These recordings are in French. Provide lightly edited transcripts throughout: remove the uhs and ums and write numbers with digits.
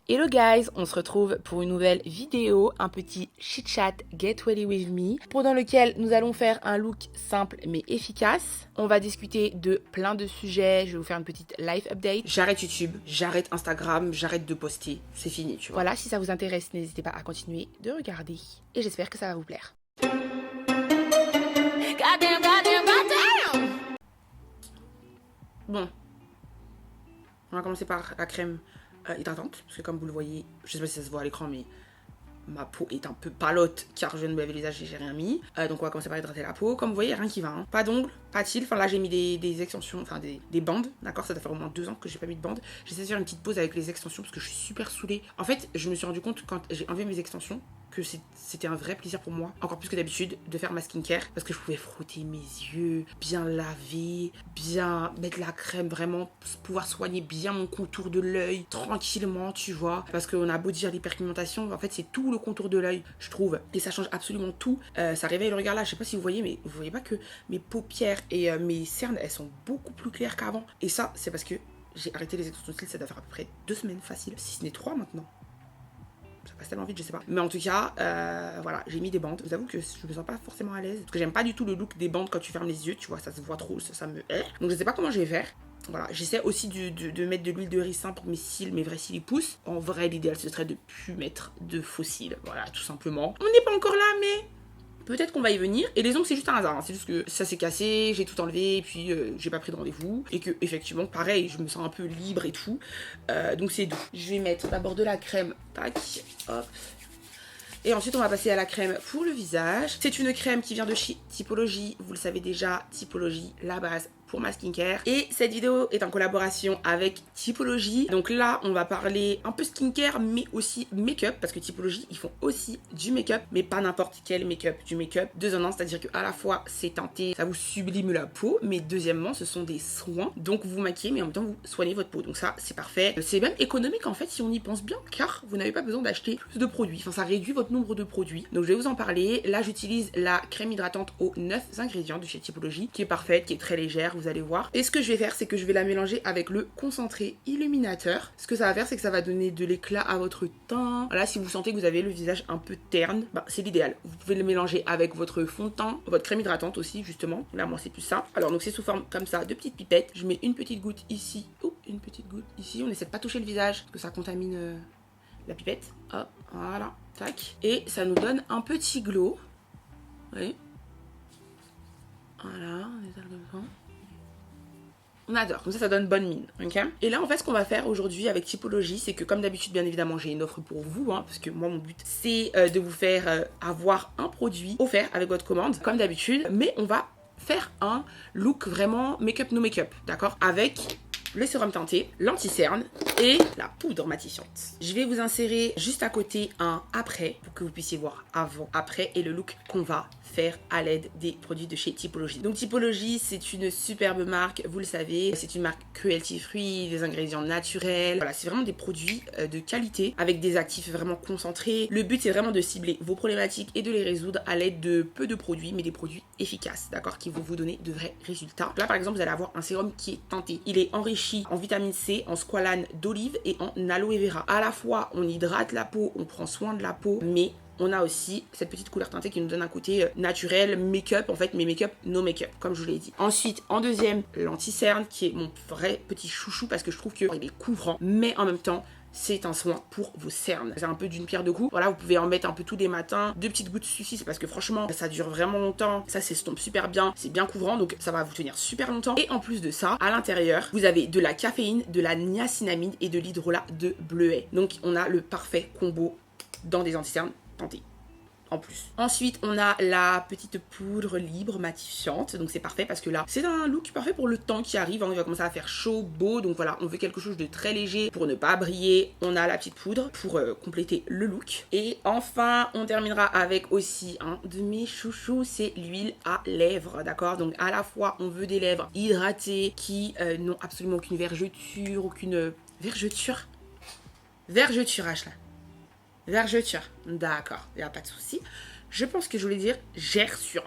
Hello guys, on se retrouve pour une nouvelle vidéo, un petit chit chat Get Ready With Me, pendant lequel nous allons faire un look simple mais efficace. On va discuter de plein de sujets, je vais vous faire une petite live update. J'arrête YouTube, j'arrête Instagram, j'arrête de poster, c'est fini, tu vois. Voilà, si ça vous intéresse, n'hésitez pas à continuer de regarder et j'espère que ça va vous plaire. Bon, on va commencer par la crème hydratante, parce que comme vous le voyez, je sais pas si ça se voit à l'écran, mais ma peau est un peu palote car je viens de me laver le visage et j'ai rien mis. Donc on va commencer par hydrater la peau. Comme vous voyez, rien qui va. Hein. Pas d'ongles, pas de cils. Enfin là j'ai mis des extensions, enfin des bandes. D'accord, ça doit faire au moins 2 ans que j'ai pas mis de bandes. J'essaie de faire une petite pause avec les extensions parce que je suis super saoulée. En fait, je me suis rendu compte quand j'ai enlevé mes extensions que c'était un vrai plaisir pour moi, encore plus que d'habitude, de faire ma skincare parce que je pouvais frotter mes yeux, bien laver, bien mettre la crème, vraiment pouvoir soigner bien mon contour de l'œil tranquillement, tu vois, parce qu'on a beau dire l'hyperpigmentation, en fait c'est tout le contour de l'œil, je trouve, et ça change absolument tout. Ça réveille le regard là, je sais pas si vous voyez, mais vous voyez pas que mes paupières et mes cernes, elles sont beaucoup plus claires qu'avant, et ça c'est parce que j'ai arrêté les extensions de cils, ça doit faire à peu près 2 semaines facile, si ce n'est 3 maintenant. Ça passe tellement vite, je sais pas. Mais en tout cas, voilà, j'ai mis des bandes. Je vous avoue que je me sens pas forcément à l'aise. Parce que j'aime pas du tout le look des bandes quand tu fermes les yeux, tu vois, ça se voit trop, ça me hait. Donc je sais pas comment je vais faire. Voilà, j'essaie aussi de mettre de l'huile de ricin pour que mes cils, mes vrais cils, ils poussent. En vrai, l'idéal, ce serait de plus mettre de faux cils. Voilà, tout simplement. On n'est pas encore là, mais peut-être qu'on va y venir. Et les ongles, c'est juste un hasard. Hein. C'est juste que ça s'est cassé, j'ai tout enlevé, et puis j'ai pas pris de rendez-vous. Et que, effectivement, pareil, je me sens un peu libre et tout. Donc c'est doux. Je vais mettre d'abord de la crème. Tac, hop. Et ensuite, on va passer à la crème pour le visage. C'est une crème qui vient de chez Typologie. Vous le savez déjà, Typologie, la base pour ma skincare. Et cette vidéo est en collaboration avec Typologie. Donc là, on va parler un peu skincare, mais aussi make-up. Parce que Typologie, ils font aussi du make-up, mais pas n'importe quel make-up. Du make-up 2 en 1, c'est-à-dire qu'à la fois, c'est teinté, ça vous sublime la peau. Mais deuxièmement, ce sont des soins. Donc vous maquillez, mais en même temps, vous soignez votre peau. Donc ça, c'est parfait. C'est même économique, en fait, si on y pense bien, car vous n'avez pas besoin d'acheter plus de produits. Enfin, ça réduit votre nombre de produits. Donc je vais vous en parler. Là, j'utilise la crème hydratante aux 9 ingrédients de chez Typologie, qui est parfaite, qui est très légère, vous allez voir. Et ce que je vais faire, c'est que je vais la mélanger avec le concentré illuminateur. Ce que ça va faire, c'est que ça va donner de l'éclat à votre teint. Là, si vous sentez que vous avez le visage un peu terne, bah, c'est l'idéal. Vous pouvez le mélanger avec votre fond de teint, votre crème hydratante aussi, justement. Là, moi, c'est plus ça. Alors, donc c'est sous forme comme ça, de petites pipettes. Je mets une petite goutte ici. Oh, une petite goutte ici. On essaie de pas toucher le visage, parce que ça contamine la pipette. Hop, voilà. Tac. Et ça nous donne un petit glow. Vous voyez ? Voilà, on étale comme ça. On adore, comme ça donne bonne mine, ok. Et là en fait ce qu'on va faire aujourd'hui avec Typologie, c'est que comme d'habitude bien évidemment j'ai une offre pour vous, hein, parce que moi mon but c'est de vous faire avoir un produit offert avec votre commande, comme d'habitude, mais on va faire un look vraiment make-up no make-up, d'accord, avec le sérum teinté, l'anti-cerne et la poudre matifiante. Je vais vous insérer juste à côté un après pour que vous puissiez voir avant, après et le look qu'on va faire à l'aide des produits de chez Typologie. Donc Typologie, c'est une superbe marque, vous le savez, c'est une marque cruelty free, des ingrédients naturels. Voilà, c'est vraiment des produits de qualité avec des actifs vraiment concentrés. Le but c'est vraiment de cibler vos problématiques et de les résoudre à l'aide de peu de produits, mais des produits efficaces, d'accord, qui vont vous donner de vrais résultats. Là par exemple, vous allez avoir un sérum qui est teinté. Il est enrichi en vitamine C, en squalane d'olive et en aloe vera. À la fois, on hydrate la peau, on prend soin de la peau, mais on a aussi cette petite couleur teintée qui nous donne un côté naturel, make-up, en fait, mais make-up, no make-up, comme je vous l'ai dit. Ensuite, en deuxième, l'anti-cerne, qui est mon vrai petit chouchou parce que je trouve qu'il est couvrant, mais en même temps, c'est un soin pour vos cernes. C'est un peu d'une pierre deux coups. Voilà, vous pouvez en mettre un peu tous les matins. 2 petites gouttes suffisent parce que franchement, ça dure vraiment longtemps. Ça s'estompe super bien. C'est bien couvrant, donc ça va vous tenir super longtemps. Et en plus de ça, à l'intérieur, vous avez de la caféine, de la niacinamide et de l'hydrolat de bleuet. Donc on a le parfait combo dans des anti-cernes teintés. En plus. Ensuite, on a la petite poudre libre matifiante. Donc c'est parfait parce que là, c'est un look parfait pour le temps qui arrive. Il va commencer à faire chaud, beau. Donc voilà, on veut quelque chose de très léger pour ne pas briller. On a la petite poudre pour compléter le look. Et enfin, on terminera avec aussi un de mes chouchous, c'est l'huile à lèvres. D'accord? Donc à la fois, on veut des lèvres hydratées qui n'ont absolument aucune vergeture, aucune vergeture. Vergeture, H là. Vergeture, d'accord, il n'y a pas de souci. Je pense que je voulais dire gerçure.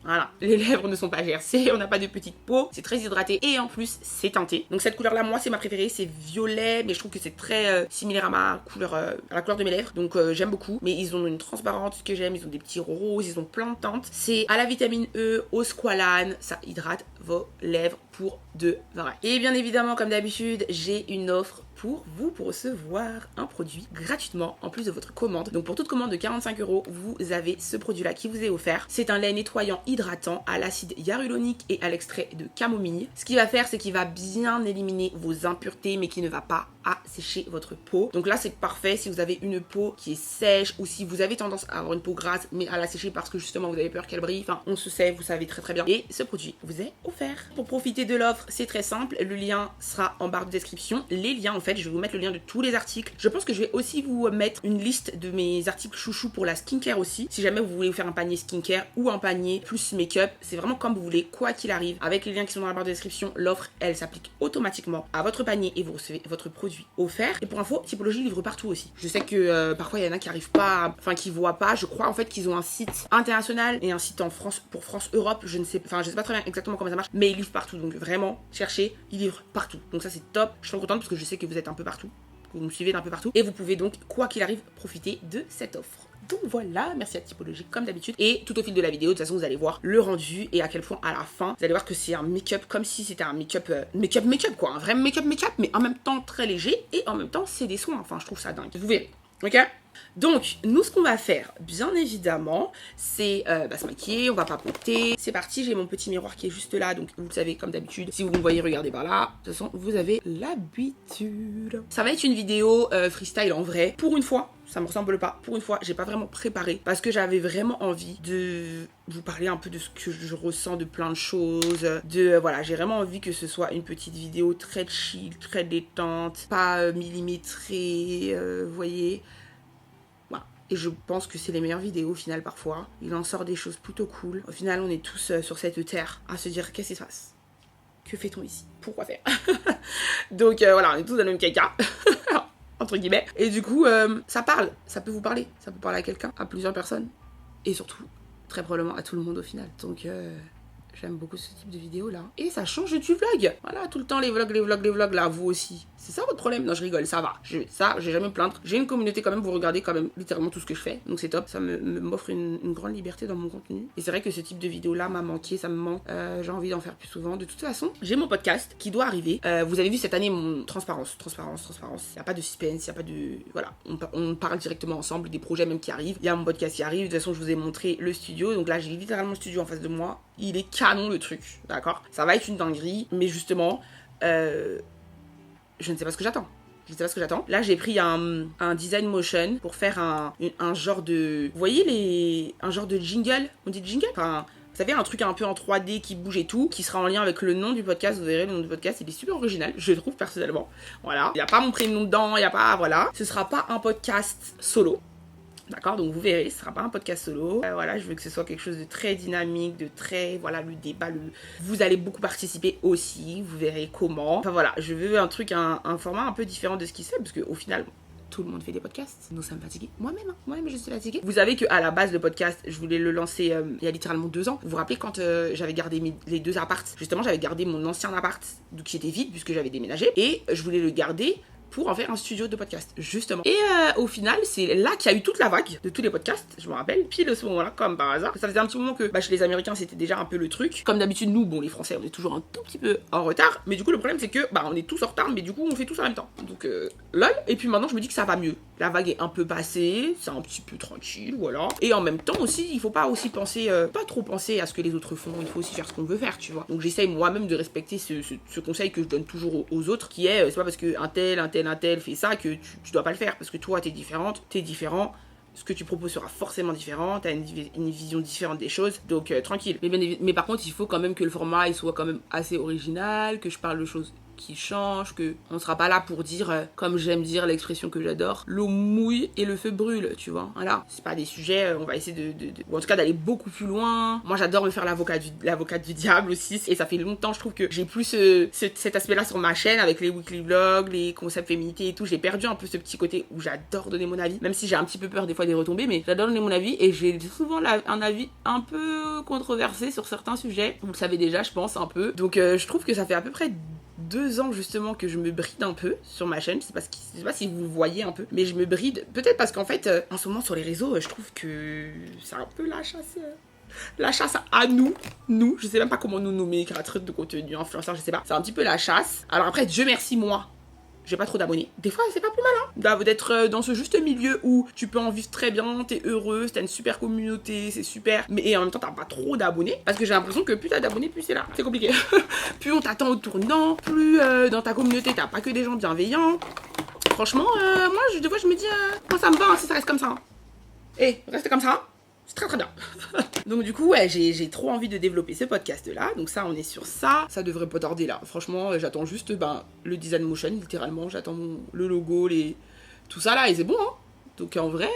Voilà, les lèvres ne sont pas gercées, on n'a pas de petite peau, c'est très hydraté et en plus c'est teinté. Donc cette couleur là, moi c'est ma préférée, c'est violet, mais je trouve que c'est très similaire à ma couleur, à la couleur de mes lèvres. Donc j'aime beaucoup, mais ils ont une transparence que j'aime, ils ont des petits roses, ils ont plein de teintes. C'est à la vitamine E, au squalane, ça hydrate vos lèvres pour de vrai. Et bien évidemment, comme d'habitude, j'ai une offre pour vous pour recevoir un produit gratuitement en plus de votre commande. Donc pour toute commande de 45 €, vous avez ce produit-là qui vous est offert. C'est un lait nettoyant hydratant à l'acide hyaluronique et à l'extrait de camomille. Ce qu'il va faire, c'est qu'il va bien éliminer vos impuretés, mais qui ne va pas assécher votre peau. Donc là, c'est parfait si vous avez une peau qui est sèche ou si vous avez tendance à avoir une peau grasse, mais à la sécher parce que justement vous avez peur qu'elle brille. Enfin, on se sait, vous savez très bien. Et ce produit vous est offert. Pour profiter de l'offre, c'est très simple. Le lien sera en barre de description. Les liens, en fait, je vais vous mettre le lien de tous les articles. Je pense que je vais aussi vous mettre une liste de mes articles chouchou pour la skincare aussi. Si jamais vous voulez vous faire un panier skincare ou un panier plus make-up, c'est vraiment comme vous voulez, quoi qu'il arrive. Avec les liens qui sont dans la barre de description, l'offre, elle s'applique automatiquement à votre panier et vous recevez votre produit offert. Et pour info, Typologie livre partout aussi. Je sais que parfois il y en a qui arrivent pas, enfin qui voient pas. Je crois en fait qu'ils ont un site international et un site en France pour France-Europe. Je sais pas très bien exactement comment ça marche, mais ils livrent partout. Donc vraiment, cherchez, ils livrent partout. Donc ça c'est top. Je suis trop contente parce que je sais que vous êtes un peu partout, que vous me suivez d'un peu partout. Et vous pouvez donc, quoi qu'il arrive, profiter de cette offre. Donc voilà, merci à Typologie comme d'habitude. Et tout au fil de la vidéo, de toute façon, vous allez voir le rendu et à quel point à la fin, vous allez voir que c'est un make-up comme si c'était un make-up, make-up quoi, un vrai make-up, mais en même temps très léger et en même temps c'est des soins. Enfin, je trouve ça dingue. Vous verrez, ok? Donc, nous, ce qu'on va faire, bien évidemment, c'est se maquiller, on va papoter. C'est parti, j'ai mon petit miroir qui est juste là, donc vous le savez, comme d'habitude. Si vous me voyez, regardez par là. De toute façon, vous avez l'habitude. Ça va être une vidéo freestyle en vrai. Pour une fois, ça me ressemble pas. Pour une fois, j'ai pas vraiment préparé parce que j'avais vraiment envie de vous parler un peu de ce que je ressens, de plein de choses. Voilà, j'ai vraiment envie que ce soit une petite vidéo très chill, très détente, pas millimétrée, vous voyez. Et je pense que c'est les meilleures vidéos au final parfois. Il en sort des choses plutôt cool. Au final, on est tous sur cette terre à se dire qu'est-ce qui se passe? Que fait-on ici? Pourquoi faire? Donc voilà, on est tous dans le même caca. Entre guillemets. Et du coup, ça parle. Ça peut vous parler. Ça peut parler à quelqu'un, à plusieurs personnes. Et surtout, très probablement à tout le monde au final. Donc j'aime beaucoup ce type de vidéo là. Et ça change du vlog. Voilà, tout le temps les vlogs là, vous aussi. C'est ça votre problème? Non, je rigole, ça va. J'ai jamais me plaindre. J'ai une communauté quand même, vous regardez quand même littéralement tout ce que je fais. Donc c'est top. Ça m'offre une grande liberté dans mon contenu. Et c'est vrai que ce type de vidéo là m'a manqué, ça me manque. J'ai envie d'en faire plus souvent. De toute façon, j'ai mon podcast qui doit arriver. Vous avez vu cette année mon transparence. Il n'y a pas de suspense, il n'y a pas de... Voilà, on parle directement ensemble des projets même qui arrivent. Il y a mon podcast qui arrive. De toute façon, je vous ai montré le studio. Donc là, j'ai littéralement le studio en face de moi. Il est canon le truc, d'accord? Ça va être une dinguerie, mais justement, je ne sais pas ce que j'attends. Là, j'ai pris un design motion pour faire un genre de... Vous voyez un genre de jingle? On dit jingle? Enfin, vous savez, un truc un peu en 3D qui bouge et tout, qui sera en lien avec le nom du podcast. Vous verrez, le nom du podcast, il est super original, je trouve personnellement. Voilà. Il n'y a pas mon prénom dedans, il n'y a pas... Voilà. Ce sera pas un podcast solo. D'accord, donc vous verrez, ce sera pas un podcast solo. Voilà, je veux que ce soit quelque chose de très dynamique, de très, voilà, le débat, vous allez beaucoup participer aussi, vous verrez comment. Enfin voilà, je veux un truc, un format un peu différent de ce qui se fait, parce qu'au final, tout le monde fait des podcasts. Nous sommes fatigués. Moi-même, je suis fatiguée. Vous savez qu'à la base, le podcast, je voulais le lancer il y a littéralement 2 ans. Vous vous rappelez quand j'avais gardé les 2 apparts? Justement, j'avais gardé mon ancien appart, donc qui était vide, puisque j'avais déménagé, et je voulais le garder pour en faire un studio de podcast, justement. Et au final, c'est là qu'il y a eu toute la vague de tous les podcasts, je me rappelle, pile à ce moment-là, comme par hasard. Ça faisait un petit moment que chez les Américains, c'était déjà un peu le truc. Comme d'habitude, nous, bon, les Français, on est toujours un tout petit peu en retard, mais du coup, le problème, c'est que, on est tous en retard, mais du coup, on fait tous en même temps. Donc, lol. Et puis maintenant, je me dis que ça va mieux. La vague est un peu passée, c'est un petit peu tranquille, voilà. Et en même temps aussi, il faut pas aussi penser, pas trop penser à ce que les autres font, il faut aussi faire ce qu'on veut faire, tu vois. Donc, j'essaye moi-même de respecter ce conseil que je donne toujours aux autres, qui est, c'est pas parce que un tel fait ça que tu dois pas le faire, parce que toi t'es différente, t'es différent, ce que tu proposes sera forcément différent, t'as une vision différente des choses, donc tranquille. Mais par contre il faut quand même que le format il soit quand même assez original, que je parle de choses qui change, que on sera pas là pour dire, comme j'aime dire l'expression que j'adore, l'eau mouille et le feu brûle, tu vois. Voilà, c'est pas des sujets, on va essayer ou en tout cas d'aller beaucoup plus loin. Moi j'adore me faire l'avocate du diable aussi, et ça fait longtemps je trouve que j'ai plus cet aspect-là sur ma chaîne avec les weekly vlogs, les concepts féminité et tout. J'ai perdu un peu ce petit côté où j'adore donner mon avis, même si j'ai un petit peu peur des fois des retombées, mais j'adore donner mon avis et j'ai souvent un avis un peu controversé sur certains sujets. Vous le savez déjà, je pense un peu. Donc je trouve que ça fait à peu près 2 ans justement que je me bride un peu sur ma chaîne. Je sais pas si vous le voyez un peu, mais je me bride. Peut-être parce qu'en fait, en ce moment sur les réseaux, je trouve que c'est un peu la chasse à nous, je sais même pas comment nous nommer, créatrices de contenu, influenceurs, je sais pas. C'est un petit peu la chasse. Alors après, Dieu merci moi, j'ai pas trop d'abonnés. Des fois, c'est pas plus mal, hein, d'être dans ce juste milieu où tu peux en vivre très bien, t'es heureuse, t'as une super communauté, c'est super, mais et en même temps, t'as pas trop d'abonnés, parce que j'ai l'impression que plus t'as d'abonnés, plus c'est là. C'est compliqué. Plus on t'attend au tournant, plus dans ta communauté, t'as pas que des gens bienveillants. Franchement, moi, des fois, je me dis, moi, ça me va, hein, si ça reste comme ça. Restez comme ça. C'est très très bien. Donc du coup, ouais, j'ai trop envie de développer ce podcast-là. Donc ça, on est sur ça. Ça devrait pas tarder là. Franchement, j'attends juste le design motion, littéralement. J'attends le logo, tout ça là, et c'est bon, hein. Donc en vrai,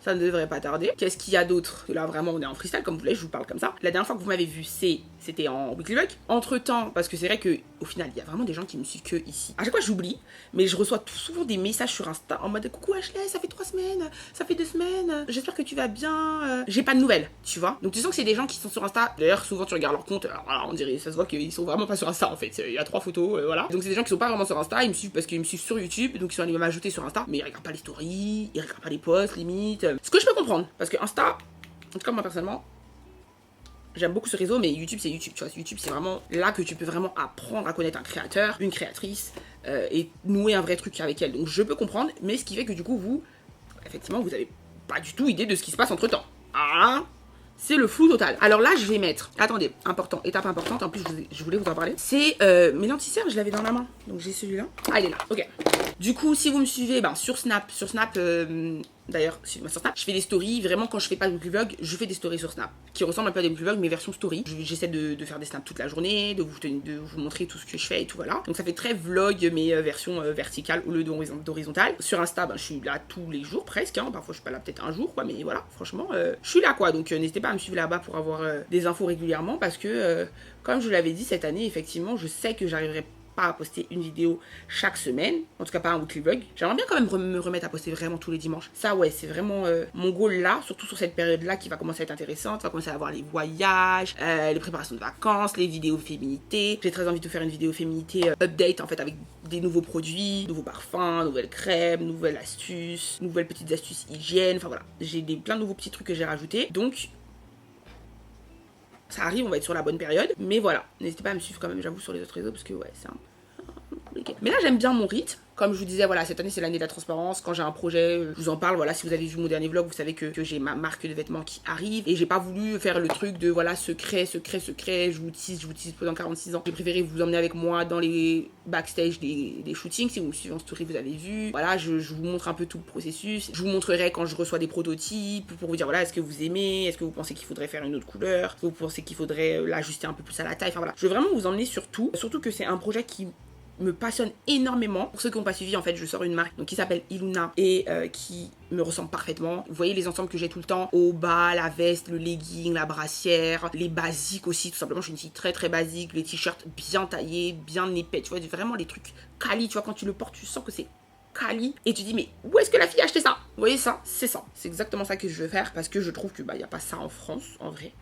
ça ne devrait pas tarder. Qu'est-ce qu'il y a d'autre? Là, vraiment, on est en freestyle, comme vous voulez, je vous parle comme ça. La dernière fois que vous m'avez vu, c'était en weekly vlog. Entre-temps, parce que c'est vrai que au final, il y a vraiment des gens qui me suivent que ici. À chaque fois, j'oublie, mais je reçois souvent des messages sur Insta en mode « Coucou Ashley, ça fait 3 semaines, ça fait 2 semaines, j'espère que tu vas bien. J'ai pas de nouvelles, tu vois. » Donc tu sens que c'est des gens qui sont sur Insta. D'ailleurs, souvent, tu regardes leur compte, alors voilà, on dirait, ça se voit qu'ils sont vraiment pas sur Insta, en fait. Il y a 3 photos, voilà. Donc c'est des gens qui sont pas vraiment sur Insta, ils me suivent parce qu'ils me suivent sur YouTube, donc ils sont allés m'ajouter sur Insta, mais ils regardent pas les stories, ils regardent pas les posts, limite. Ce que je peux comprendre, parce que Insta, en tout cas moi personnellement, j'aime beaucoup ce réseau, mais YouTube c'est YouTube, tu vois. YouTube c'est vraiment là que tu peux vraiment apprendre à connaître un créateur, une créatrice, et nouer un vrai truc avec elle. Donc je peux comprendre, mais ce qui fait que du coup vous, effectivement, vous avez pas du tout idée de ce qui se passe entre temps. Ah, c'est le flou total. Alors là, je vais mettre, attendez, étape importante, en plus je voulais vous en parler, c'est mes lenticères, je l'avais dans la main, donc j'ai celui-là. Ah, il est là, ok. Du coup, si vous me suivez sur Snap, d'ailleurs, suivez-moi sur Snap, je fais des stories, vraiment quand je fais pas de weekly vlog, je fais des stories sur Snap, qui ressemblent un peu à des weekly vlogs, mais version story. J'essaie de faire des snaps toute la journée, de vous montrer tout ce que je fais et tout, voilà. Donc ça fait très vlog, mais version verticale au lieu d'horizontale. Sur Insta, je suis là tous les jours presque, hein. Parfois je suis pas là peut-être un jour, quoi, mais voilà, franchement, je suis là, quoi. Donc n'hésitez pas à me suivre là-bas pour avoir des infos régulièrement, parce que, comme je vous l'avais dit, cette année, effectivement, je sais que j'arriverai pas à poster une vidéo chaque semaine, en tout cas pas un weekly vlog. J'aimerais bien quand même me remettre à poster vraiment tous les dimanches. Ça, ouais, c'est vraiment mon goal là, surtout sur cette période-là qui va commencer à être intéressante. On va commencer à avoir les voyages, les préparations de vacances, les vidéos féminité. J'ai très envie de faire une vidéo féminité update en fait, avec des nouveaux produits, nouveaux parfums, nouvelles crèmes, nouvelles petites astuces hygiène. Enfin voilà, j'ai plein de nouveaux petits trucs que j'ai rajoutés. Donc ça arrive, on va être sur la bonne période. Mais voilà, n'hésitez pas à me suivre quand même, j'avoue, sur les autres réseaux, parce que ouais, c'est un peu compliqué. Mais là, j'aime bien mon rythme. Comme je vous disais, voilà, cette année, c'est l'année de la transparence. Quand j'ai un projet, je vous en parle. Voilà, si vous avez vu mon dernier vlog, vous savez que j'ai ma marque de vêtements qui arrive. Et j'ai pas voulu faire le truc de, voilà, secret. Je vous tease pendant 46 ans. J'ai préféré vous emmener avec moi dans les backstage des shootings. Si vous me suivez en story, vous avez vu. Voilà, je vous montre un peu tout le processus. Je vous montrerai quand je reçois des prototypes pour vous dire, voilà, est-ce que vous aimez? Est-ce que vous pensez qu'il faudrait faire une autre couleur? Est-ce que vous pensez qu'il faudrait l'ajuster un peu plus à la taille? Enfin voilà, je veux vraiment vous emmener sur tout. Surtout que c'est un projet qui me passionne énormément. Pour ceux qui n'ont pas suivi, en fait, je sors une marque donc, qui s'appelle Iluna et qui me ressemble parfaitement. Vous voyez les ensembles que j'ai tout le temps, au bas, la veste, le legging, la brassière, les basiques aussi, tout simplement. Je suis une fille très très basique, les t-shirts bien taillés, bien épais, tu vois, vraiment les trucs quali, tu vois, quand tu le portes, tu sens que c'est quali et tu dis mais où est-ce que la fille a acheté ça? Vous voyez ça? C'est ça. C'est exactement ça que je veux faire parce que je trouve que y a pas ça en France, en vrai.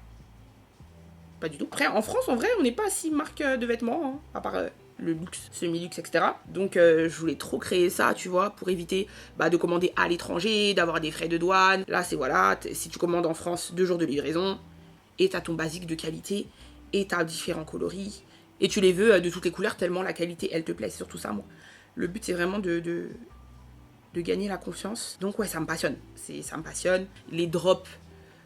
Pas du tout. Après, en France, en vrai, on n'est pas si marque de vêtements, hein, à part le luxe, semi-luxe, etc. Donc je voulais trop créer ça, tu vois, pour éviter de commander à l'étranger, d'avoir des frais de douane. Là, c'est voilà, si tu commandes en France, 2 jours de livraison, et t'as ton basique de qualité, et t'as différents coloris, et tu les veux de toutes les couleurs tellement la qualité, elle te plaît. C'est surtout ça, moi. Le but, c'est vraiment de gagner la confiance. Donc ouais, ça me passionne. Ça me passionne. Les drops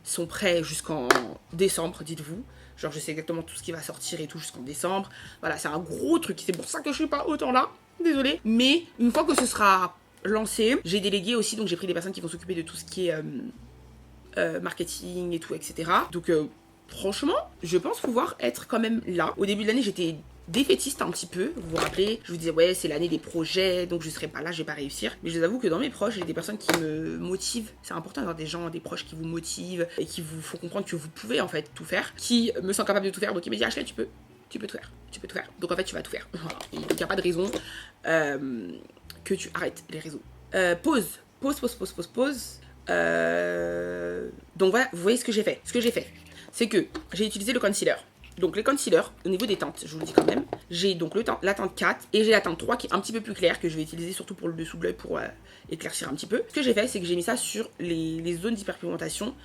sont prêts jusqu'en décembre, dites-vous. Genre, je sais exactement tout ce qui va sortir et tout jusqu'en décembre. Voilà, c'est un gros truc. C'est pour ça que je suis pas autant là. Désolée. Mais une fois que ce sera lancé, j'ai délégué aussi. Donc, j'ai pris des personnes qui vont s'occuper de tout ce qui est marketing et tout, etc. Donc, franchement, je pense pouvoir être quand même là. Au début de l'année, j'étais défaitiste un petit peu. Vous vous rappelez, je vous disais ouais c'est l'année des projets, donc je serai pas là, je vais pas réussir. Mais je vous avoue que dans mes proches, j'ai des personnes qui me motivent. C'est important d'avoir des gens, des proches qui vous motivent et qui vous font comprendre que vous pouvez en fait tout faire, qui me sont capables de tout faire. Donc ils me disent Ashley, tu peux tout faire, tu peux tout faire. Donc en fait tu vas tout faire. Voilà. Et donc il n'y a pas de raison que tu arrêtes les réseaux. Pause. Donc voilà, vous voyez ce que j'ai fait. Ce que j'ai fait, c'est que j'ai utilisé le concealer. Donc les concealers, au niveau des teintes, je vous le dis quand même, j'ai donc la teinte 4 et j'ai la teinte 3 qui est un petit peu plus claire, que je vais utiliser surtout pour le dessous de l'œil pour éclaircir un petit peu. Ce que j'ai fait, c'est que j'ai mis ça sur les zones d'hyperpigmentation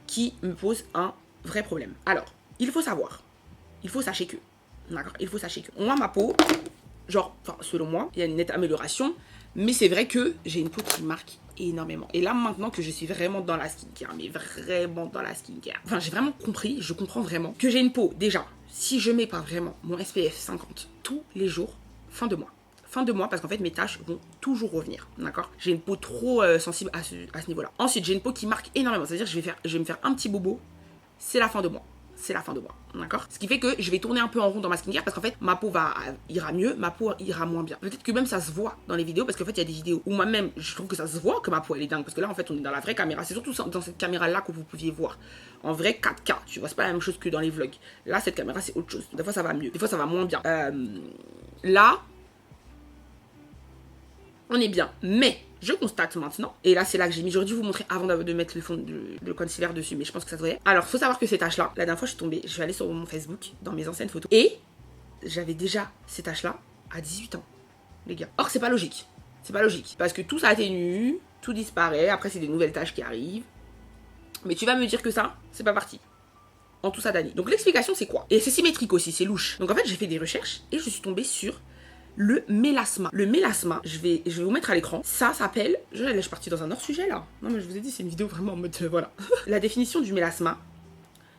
qui me posent un vrai problème. Alors, il faut savoir, il faut sachez que, d'accord, il faut sachez que, moi ma peau, genre, enfin selon moi, il y a une nette amélioration, mais c'est vrai que j'ai une peau qui marque énormément. Et là maintenant que je suis vraiment dans la skincare, mais vraiment dans la skincare, enfin j'ai vraiment compris, je comprends vraiment que j'ai une peau, déjà, si je mets pas vraiment mon SPF 50 tous les jours, fin de mois, parce qu'en fait mes taches vont toujours revenir, d'accord. J'ai une peau trop sensible à ce niveau-là. Ensuite j'ai une peau qui marque énormément, c'est-à-dire que je vais me faire un petit bobo, c'est la fin de mois. C'est la fin de mois, d'accord. Ce qui fait que je vais tourner un peu en rond dans ma skincare parce qu'en fait ma peau ira mieux, ma peau ira moins bien. Peut-être que même ça se voit dans les vidéos parce qu'en fait il y a des vidéos où moi-même je trouve que ça se voit que ma peau elle est dingue parce que là en fait on est dans la vraie caméra. C'est surtout dans cette caméra là que vous pouviez voir en vrai 4K, tu vois, c'est pas la même chose que dans les vlogs. Là cette caméra c'est autre chose. Des fois ça va mieux, des fois ça va moins bien. Là on est bien, mais je constate maintenant, et là c'est là que j'ai mis, j'aurais dû vous montrer avant de mettre le fond de concealer dessus, mais je pense que ça se voyait. Alors faut savoir que ces taches là, la dernière fois je suis tombée, je suis allée sur mon Facebook, dans mes anciennes photos, et j'avais déjà ces taches là à 18 ans, les gars. Or c'est pas logique, parce que tout s'atténue, tout disparaît, après c'est des nouvelles taches qui arrivent, mais tu vas me dire que ça, c'est pas parti en tout ça d'année. Donc l'explication c'est quoi? Et c'est symétrique aussi, c'est louche. Donc en fait j'ai fait des recherches, et je suis tombée sur le mélasma. Le mélasma, je vais vous mettre à l'écran. Ça s'appelle... Je suis partie dans un hors-sujet là. Non mais je vous ai dit, c'est une vidéo vraiment en mode... voilà. La définition du mélasma,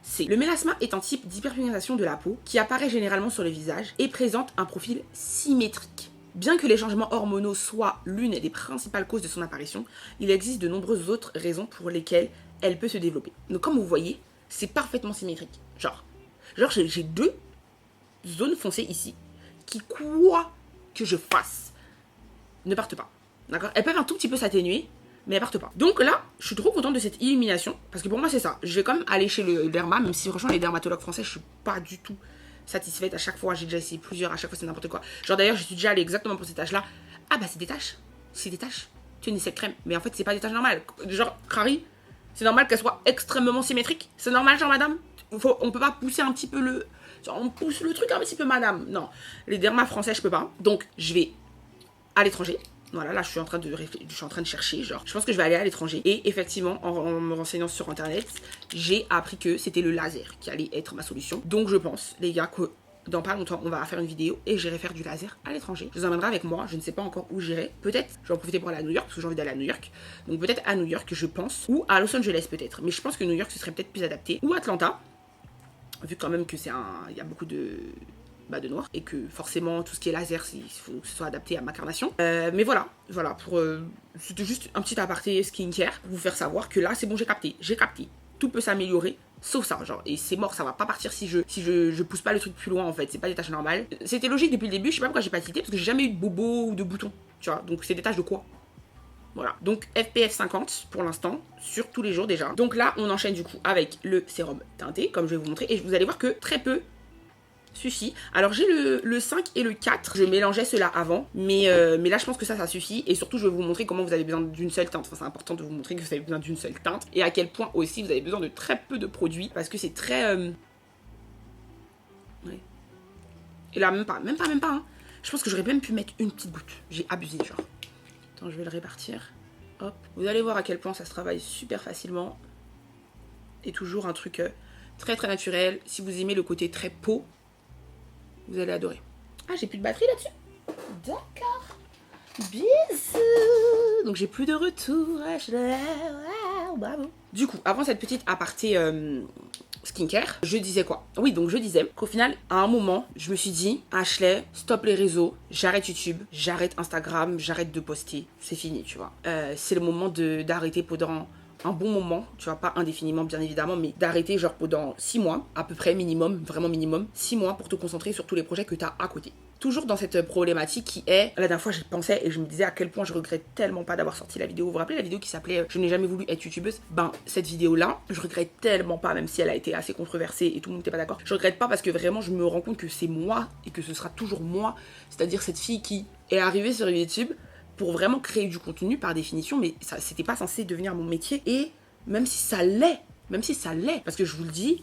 c'est... Le mélasma est un type d'hyperpigmentation de la peau qui apparaît généralement sur le visage et présente un profil symétrique. Bien que les changements hormonaux soient l'une des principales causes de son apparition, il existe de nombreuses autres raisons pour lesquelles elle peut se développer. Donc comme vous voyez, c'est parfaitement symétrique. Genre j'ai deux zones foncées ici qui, quoi que je fasse, ne partent pas. D'accord? Elles peuvent un tout petit peu s'atténuer, mais elles partent pas. Donc là, je suis trop contente de cette illumination, parce que pour moi c'est ça. Je vais quand même aller chez le derma, même si franchement les dermatologues français, je suis pas du tout satisfaite. À chaque fois, j'ai déjà essayé plusieurs, à chaque fois c'est n'importe quoi. Genre d'ailleurs, je suis déjà allée exactement pour ces taches-là. Ah bah c'est des taches. C'est des taches. Tu as cette crème. Mais en fait, c'est pas des taches normales. Genre, Crary, c'est normal qu'elles soient extrêmement symétriques. C'est normal, genre madame. On peut pas pousser un petit peu le... Genre, on pousse le truc un petit peu, madame. Non, les dermas français, je peux pas. Donc, je vais à l'étranger. Voilà, là, je suis en train de chercher, genre. Je pense que je vais aller à l'étranger. Et effectivement, en me renseignant sur Internet, j'ai appris que c'était le laser qui allait être ma solution. Donc, je pense, les gars, que dans pas longtemps, on va faire une vidéo et j'irai faire du laser à l'étranger. Je vous emmènerai avec moi. Je ne sais pas encore où j'irai. Peut-être, je vais en profiter pour aller à New York, parce que j'ai envie d'aller à New York. Donc, peut-être à New York, je pense. Ou à Los Angeles, peut-être. Mais je pense que New York, ce serait peut-être plus adapté. Ou Atlanta. Vu quand même que il y a beaucoup de noirs et que forcément tout ce qui est laser, il faut que ce soit adapté à ma carnation. Mais voilà, c'était juste un petit aparté skincare pour vous faire savoir que là c'est bon, j'ai capté, tout peut s'améliorer sauf ça, genre, et c'est mort, ça va pas partir si je pousse pas le truc plus loin en fait, c'est pas des taches normales. C'était logique depuis le début, je sais pas pourquoi j'ai pas cité parce que j'ai jamais eu de bobo ou de boutons, tu vois, donc c'est des taches de quoi? Voilà, donc SPF 50 pour l'instant, sur tous les jours déjà. Donc là, on enchaîne du coup avec le sérum teinté, comme je vais vous montrer. Et vous allez voir que très peu suffit. Alors j'ai le 5 et le 4, je mélangeais cela avant. Mais là, je pense que ça suffit. Et surtout, je vais vous montrer comment vous avez besoin d'une seule teinte. Enfin, c'est important de vous montrer que vous avez besoin d'une seule teinte. Et à quel point aussi, vous avez besoin de très peu de produits. Parce que c'est très... Ouais. Et là, même pas, hein. Je pense que j'aurais même pu mettre une petite goutte. J'ai abusé, genre. Attends, je vais le répartir. Hop. Vous allez voir à quel point ça se travaille super facilement. Et toujours un truc très très naturel. Si vous aimez le côté très peau, vous allez adorer. Ah, j'ai plus de batterie là-dessus. D'accord. Bisous. Donc j'ai plus de retour. Bravo. Du coup, avant cette petite aparté skincare, je disais quoi? Oui, donc je disais qu'au final, à un moment, je me suis dit, Ashley, stop les réseaux, j'arrête YouTube, j'arrête Instagram, j'arrête de poster, c'est fini, tu vois. C'est le moment d'arrêter pendant un bon moment, tu vois, pas indéfiniment bien évidemment, mais d'arrêter genre pendant 6 mois, à peu près minimum, vraiment minimum, 6 mois pour te concentrer sur tous les projets que tu as à côté. Toujours dans cette problématique qui est, la dernière fois j'y pensais et je me disais à quel point je regrette tellement pas d'avoir sorti la vidéo. Vous vous rappelez la vidéo qui s'appelait Je n'ai jamais voulu être youtubeuse? Ben cette vidéo là, je regrette tellement pas, même si elle a été assez controversée et tout le monde n'était pas d'accord. Je regrette pas parce que vraiment je me rends compte que c'est moi et que ce sera toujours moi, c'est-à-dire cette fille qui est arrivée sur YouTube pour vraiment créer du contenu par définition, mais ça c'était pas censé devenir mon métier. Et même si ça l'est, parce que je vous le dis,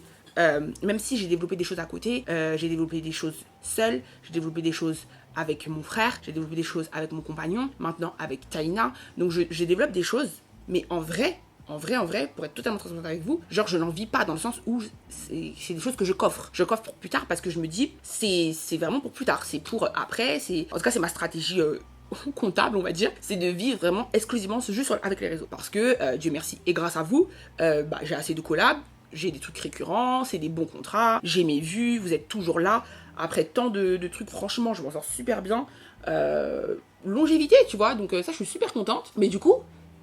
même si j'ai développé des choses à côté, j'ai développé des choses seule, j'ai développé des choses avec mon frère, j'ai développé des choses avec mon compagnon, maintenant avec Taina, donc je développe des choses, mais en vrai, pour être totalement transparente avec vous, genre je n'en vis pas dans le sens où c'est des choses que je coffre. Je coffre pour plus tard parce que je me dis, c'est vraiment pour plus tard, c'est pour après, en tout cas c'est ma stratégie comptable on va dire, c'est de vivre vraiment exclusivement juste avec les réseaux. Parce que, Dieu merci, et grâce à vous, j'ai assez de collabs, j'ai des trucs récurrents, c'est des bons contrats, j'ai mes vues, vous êtes toujours là. Après tant de trucs, franchement, je m'en sors super bien. Longévité, tu vois, donc ça, je suis super contente. Mais du coup,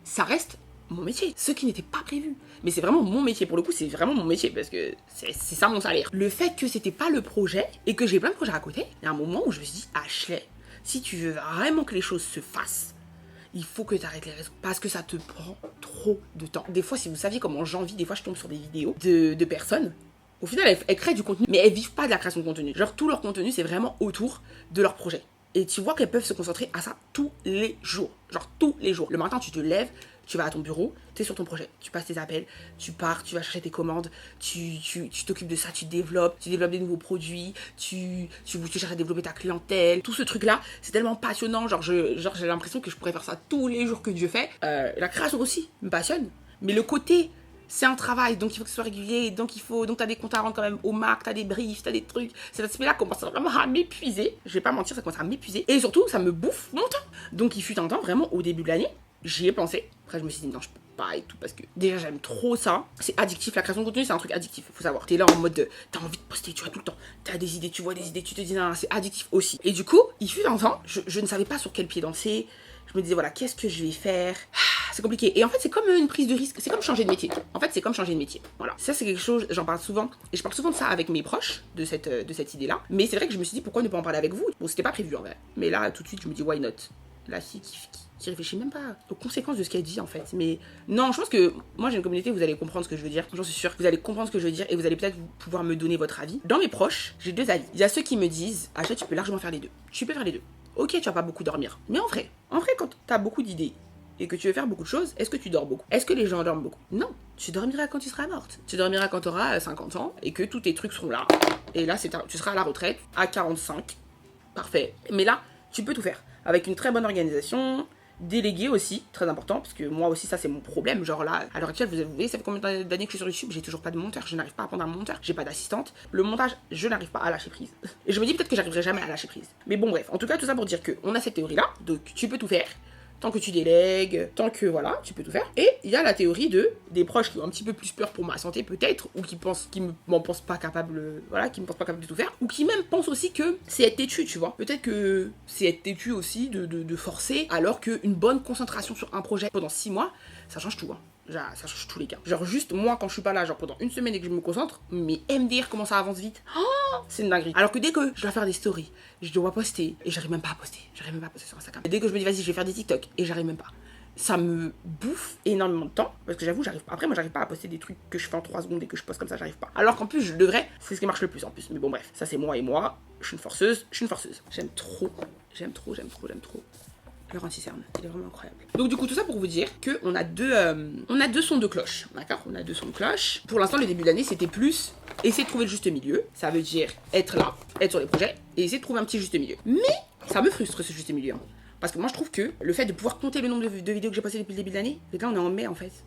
ça reste mon métier, ce qui n'était pas prévu. Mais c'est vraiment mon métier, pour le coup, c'est vraiment mon métier, parce que c'est ça mon salaire. Le fait que c'était pas le projet, et que j'ai plein de projets à côté, il y a un moment où je me suis dit, Ashley, si tu veux vraiment que les choses se fassent, il faut que tu arrêtes les réseaux parce que ça te prend trop de temps. Des fois, si vous saviez comment j'en vis, des fois je tombe sur des vidéos de personnes. Au final, elles créent du contenu, mais elles vivent pas de la création de contenu. Genre, tout leur contenu, c'est vraiment autour de leur projet. Et tu vois qu'elles peuvent se concentrer à ça tous les jours. Genre, tous les jours. Le matin, tu te lèves, tu vas à ton bureau, tu es sur ton projet, tu passes tes appels, tu pars, tu vas chercher tes commandes, tu t'occupes de ça, tu développes des nouveaux produits, tu cherches à développer ta clientèle. Tout ce truc-là, c'est tellement passionnant. Genre, j'ai l'impression que je pourrais faire ça tous les jours que Dieu fait. La création aussi me passionne. Mais le côté, c'est un travail, donc il faut que ce soit régulier, donc t'as des comptes à rendre quand même aux marques, t'as des briefs, t'as des trucs. Cet aspect-là commence vraiment à m'épuiser. Je vais pas mentir, ça commence à m'épuiser. Et surtout, ça me bouffe mon temps. Donc il fut un temps, vraiment, au début de l'année, j'y ai pensé. Après, je me suis dit, non, je peux pas et tout, parce que déjà, j'aime trop ça. C'est addictif, la création de contenu, c'est un truc addictif, faut savoir. T'es là en mode, t'as envie de poster, tu vois, tout le temps. T'as des idées, tu vois des idées, tu te dis, non, c'est addictif aussi. Et du coup, il fut un temps, je ne savais pas sur quel pied danser. Je me disais, voilà, qu'est-ce que je vais faire? C'est compliqué. Et en fait, c'est comme une prise de risque. C'est comme changer de métier. En fait, c'est comme changer de métier. Voilà. Ça, c'est quelque chose, j'en parle souvent. Et je parle souvent de ça avec mes proches, de cette idée-là. Mais c'est vrai que je me suis dit, pourquoi ne pas en parler avec vous? Bon, c'était pas prévu en vrai. Mais là, tout de suite, je me dis, why not? La fille qui réfléchit même pas aux conséquences de ce qu'elle dit, en fait. Mais non, je pense que moi, j'ai une communauté, vous allez comprendre ce que je veux dire. J'en suis sûre que vous allez comprendre ce que je veux dire et vous allez peut-être pouvoir me donner votre avis. Dans mes proches, j'ai deux avis. Il y a ceux qui me disent, Achète, tu peux largement faire les deux. Tu peux faire les deux. Ok, tu vas pas beaucoup dormir. Mais en vrai, quand t'as beaucoup d'idées et que tu veux faire beaucoup de choses, est-ce que tu dors beaucoup? Est-ce que les gens dorment beaucoup? Non. Tu dormiras quand tu seras morte. Tu dormiras quand tu auras 50 ans et que tous tes trucs seront là. Et là, tu seras à la retraite à 45. Parfait. Mais là, tu peux tout faire. Avec une très bonne organisation, déléguer aussi, très important, parce que moi aussi, ça, c'est mon problème. Genre là, à l'heure actuelle, vous voyez, ça fait combien d'années que je suis sur YouTube, j'ai toujours pas de monteur, je n'arrive pas à prendre un monteur, j'ai pas d'assistante. Le montage, je n'arrive pas à lâcher prise. Et je me dis peut-être que j'arriverai jamais à lâcher prise. Mais bon, bref, en tout cas, tout ça pour dire qu'on a cette théorie-là, donc tu peux tout faire. Tant que tu délègues, tant que voilà, tu peux tout faire. Et il y a la théorie des proches qui ont un petit peu plus peur pour ma santé peut-être, ou qui m'en pensent pas capable, voilà, qui me pensent pas capable de tout faire, ou qui même pensent aussi que c'est être têtu, tu vois. Peut-être que c'est être têtu aussi de forcer, alors qu'une bonne concentration sur un projet pendant 6 mois, ça change tout, hein. Genre, ça change tous les cas. Genre juste moi quand je suis pas là, genre pendant une semaine et que je me concentre, mais MDR comment ça avance vite. Oh, c'est une dinguerie. Alors que dès que je dois faire des stories, je dois poster et j'arrive même pas à poster. J'arrive même pas à poster sur Instagram. Et dès que je me dis vas-y, je vais faire des TikTok et j'arrive même pas. Ça me bouffe énormément de temps parce que j'avoue, j'arrive pas. Après moi j'arrive pas à poster des trucs que je fais en 3 secondes et que je poste comme ça, j'arrive pas. Alors qu'en plus je devrais, c'est ce qui marche le plus en plus. Mais bon bref, ça c'est moi et moi, je suis une forceuse. J'aime trop. Leur anti-cerne, il est vraiment incroyable. Donc du coup tout ça pour vous dire que on a deux sons de cloche, d'accord? On a deux sons de cloche. Pour l'instant le début de l'année c'était plus essayer de trouver le juste milieu. Ça veut dire être là, être sur les projets et essayer de trouver un petit juste milieu. Mais ça me frustre ce juste milieu. Hein. Parce que moi je trouve que le fait de pouvoir compter le nombre de vidéos que j'ai postées depuis le début de l'année, les gars on est en mai en fait.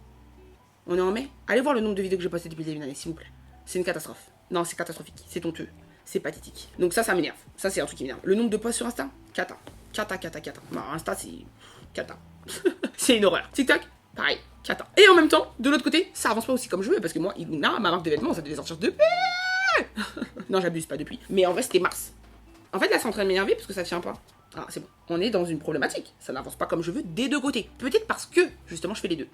On est en mai. Allez voir le nombre de vidéos que j'ai postées depuis le début de l'année s'il vous plaît. C'est une catastrophe. Non c'est catastrophique, c'est honteux, c'est pathétique. Donc ça m'énerve. Ça c'est un truc qui m'énerve. Le nombre de posts sur Insta, cata. Non, Insta, c'est cata. C'est une horreur. TikTok, pareil, cata. Et en même temps, de l'autre côté, ça avance pas aussi comme je veux, parce que moi, Iluna, ma marque de vêtements, ça devait sortir depuis. Non, j'abuse pas depuis. Mais en vrai, c'était mars. En fait, là, c'est en train de m'énerver parce que ça tient pas. Ah, c'est bon. On est dans une problématique. Ça n'avance pas comme je veux des deux côtés. Peut-être parce que, justement, je fais les deux.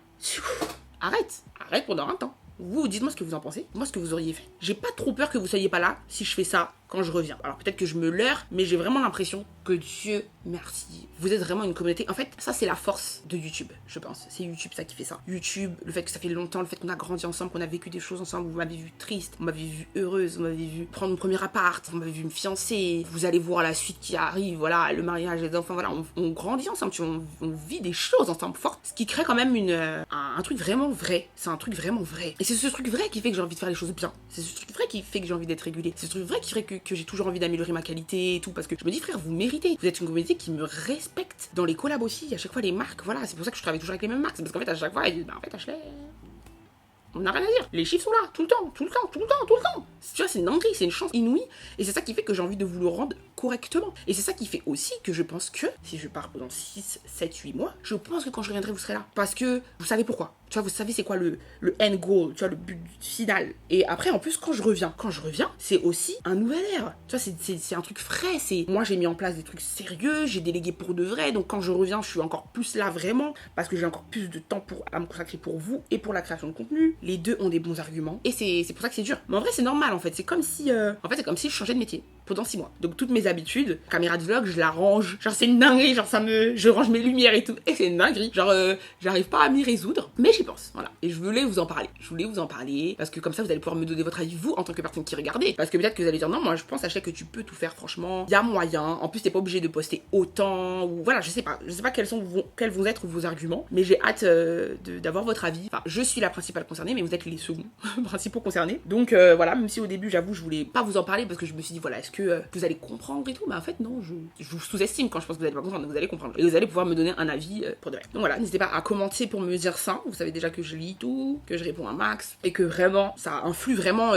Arrête pendant un temps. Vous, dites-moi ce que vous en pensez, moi ce que vous auriez fait. J'ai pas trop peur que vous soyez pas là si je fais ça quand je reviens. Alors peut-être que je me leurre, mais j'ai vraiment l'impression que Dieu merci, vous êtes vraiment une communauté. En fait, ça c'est la force de YouTube, je pense. C'est YouTube ça qui fait ça. YouTube, le fait que ça fait longtemps, le fait qu'on a grandi ensemble, qu'on a vécu des choses ensemble, vous m'avez vu triste, vous m'avez vu heureuse, vous m'avez vu prendre mon premier appart, vous m'avez vu me fiancer, vous allez voir la suite qui arrive, voilà, le mariage, les enfants, voilà, on grandit ensemble, tu vois, on vit des choses ensemble fortes, ce qui crée quand même un truc vraiment vrai. C'est un truc vraiment vrai. Et c'est ce truc vrai qui fait que j'ai envie de faire les choses bien. C'est ce truc vrai qui fait que j'ai envie d'être régulé. C'est ce truc vrai qui fait que j'ai toujours envie d'améliorer ma qualité et tout, parce que je me dis frère, vous méritez. Vous êtes une communauté qui me respecte. Dans les collabs aussi, à chaque fois les marques, voilà, c'est pour ça que je travaille toujours avec les mêmes marques. C'est parce qu'en fait à chaque fois, ils disent, bah en fait Ashley, on n'a rien à dire. Les chiffres sont là, tout le temps. Tu vois, c'est une dinguerie, c'est une chance inouïe. Et c'est ça qui fait que j'ai envie de vous le rendre correctement. Et c'est ça qui fait aussi que je pense que, si je pars pendant 6, 7, 8 mois, je pense que quand je reviendrai, vous serez là. Parce que vous savez pourquoi. Tu vois, vous savez c'est quoi le end goal, tu vois, le but final. Et après, en plus, quand je reviens, c'est aussi un nouvel ère. Tu vois, c'est un truc frais. Moi, j'ai mis en place des trucs sérieux, j'ai délégué pour de vrai. Donc quand je reviens, je suis encore plus là vraiment. Parce que j'ai encore plus de temps à me consacrer pour vous et pour la création de contenu. Les deux ont des bons arguments. Et c'est pour ça que c'est dur. Mais en vrai, c'est normal en fait. C'est comme si je changeais de métier pendant 6 mois. Donc toutes mes habitudes, caméra de vlog, je la range. Genre c'est une dinguerie, genre je range mes lumières et tout. Et c'est une dinguerie. Genre j'arrive pas à m'y résoudre, mais j'y pense. Voilà. Et je voulais vous en parler. Parce que comme ça, vous allez pouvoir me donner votre avis, vous, en tant que personne qui regardez. Parce que peut-être que vous allez dire non, moi je pense Ashley que tu peux tout faire franchement. Il y a moyen. En plus, t'es pas obligé de poster autant. Ou voilà, je sais pas quels vont être vos arguments. Mais j'ai hâte d'avoir votre avis. Enfin, je suis la principale concernée, mais vous êtes les seconds principaux concernés. Donc voilà, même si au début, j'avoue, je voulais pas vous en parler parce que je me suis dit, voilà, est-ce que vous allez comprendre et tout? Mais en fait, non, je vous sous-estime quand je pense que vous allez pas comprendre. Vous allez comprendre. Et vous allez pouvoir me donner un avis pour de vrai. Donc voilà, n'hésitez pas à commenter pour me dire ça. Vous savez déjà que je lis tout, que je réponds à max et que vraiment, ça influe vraiment